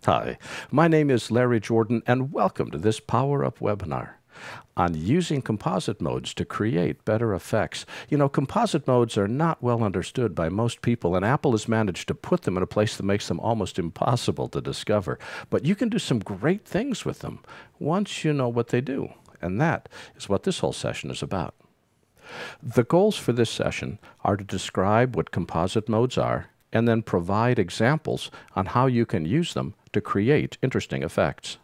Hi, my name is Larry Jordan, and welcome to this Power Up webinar on using composite modes to create better effects. You know, composite modes are not well understood by most people, and Apple has managed to put them in a place that makes them almost impossible to discover. But you can do some great things with them once you know what they do, and that is what this whole session is about. The goals for this session are to describe what composite modes are, and then provide examples on how you can use them to create interesting effects.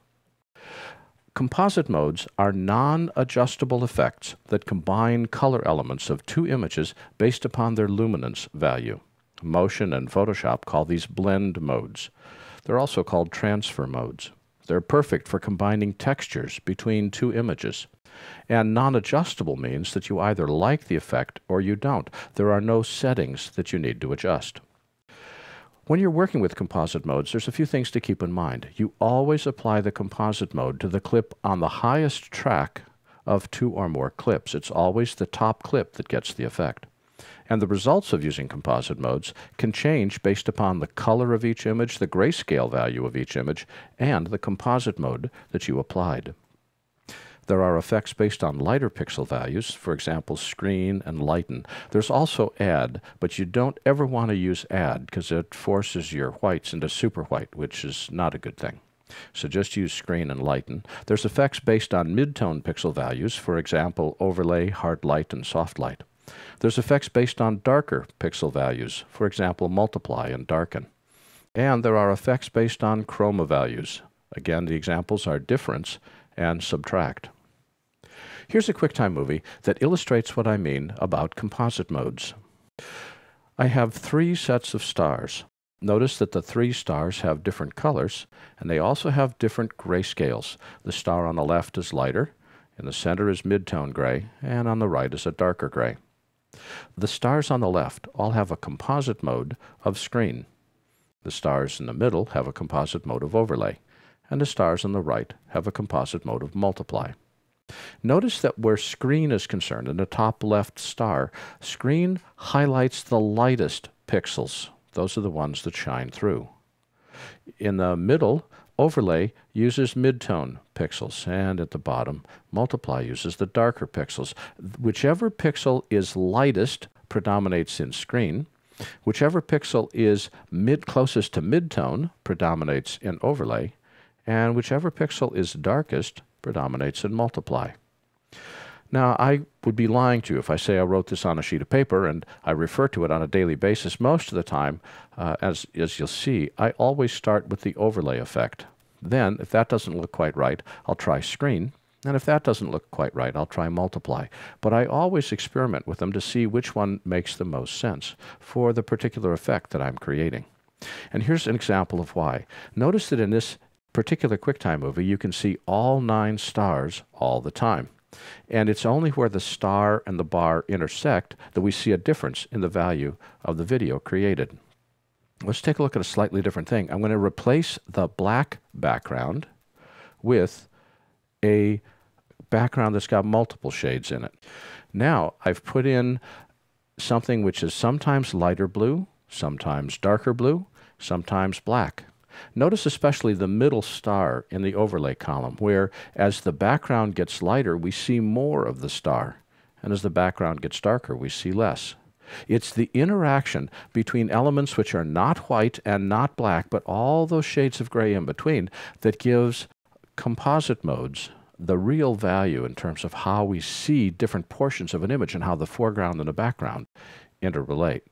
Composite modes are non-adjustable effects that combine color elements of two images based upon their luminance value. Motion and Photoshop call these blend modes. They're also called transfer modes. They're perfect for combining textures between two images. And non-adjustable means that you either like the effect or you don't. There are no settings that you need to adjust. When you're working with composite modes, there's a few things to keep in mind. You always apply the composite mode to the clip on the highest track of two or more clips. It's always the top clip that gets the effect. And the results of using composite modes can change based upon the color of each image, the grayscale value of each image, and the composite mode that you applied. There are effects based on lighter pixel values, for example, screen and lighten. There's also add, but you don't ever want to use add because it forces your whites into super white, which is not a good thing. So just use screen and lighten. There's effects based on mid-tone pixel values, for example, overlay, hard light, and soft light. There's effects based on darker pixel values, for example, multiply and darken. And there are effects based on chroma values. Again, the examples are difference and subtract. Here's a QuickTime movie that illustrates what I mean about composite modes. I have three sets of stars. Notice that the three stars have different colors, and they also have different grayscales. The star on the left is lighter, in the center is mid-tone gray, and on the right is a darker gray. The stars on the left all have a composite mode of screen. The stars in the middle have a composite mode of overlay, and the stars on the right have a composite mode of multiply. Notice that where screen is concerned, in the top left star, screen highlights the lightest pixels. Those are the ones that shine through. In the middle, overlay uses mid-tone pixels, and at the bottom, multiply uses the darker pixels. Whichever pixel is lightest predominates in screen. Whichever pixel is closest to mid-tone predominates in overlay, and whichever pixel is darkest predominates in multiply. Now, I would be lying to you if I say I wrote this on a sheet of paper and I refer to it on a daily basis. Most of the time, as you'll see, I always start with the overlay effect. Then, if that doesn't look quite right, I'll try screen. And if that doesn't look quite right, I'll try multiply. But I always experiment with them to see which one makes the most sense for the particular effect that I'm creating. And here's an example of why. Notice that in this particular QuickTime movie, you can see all 9 stars all the time. And it's only where the star and the bar intersect that we see a difference in the value of the video created. Let's take a look at a slightly different thing. I'm going to replace the black background with a background that's got multiple shades in it. Now, I've put in something which is sometimes lighter blue, sometimes darker blue, sometimes black. Notice especially the middle star in the overlay column, where as the background gets lighter, we see more of the star, and as the background gets darker, we see less. It's the interaction between elements which are not white and not black, but all those shades of gray in between, that gives composite modes the real value in terms of how we see different portions of an image and how the foreground and the background interrelate.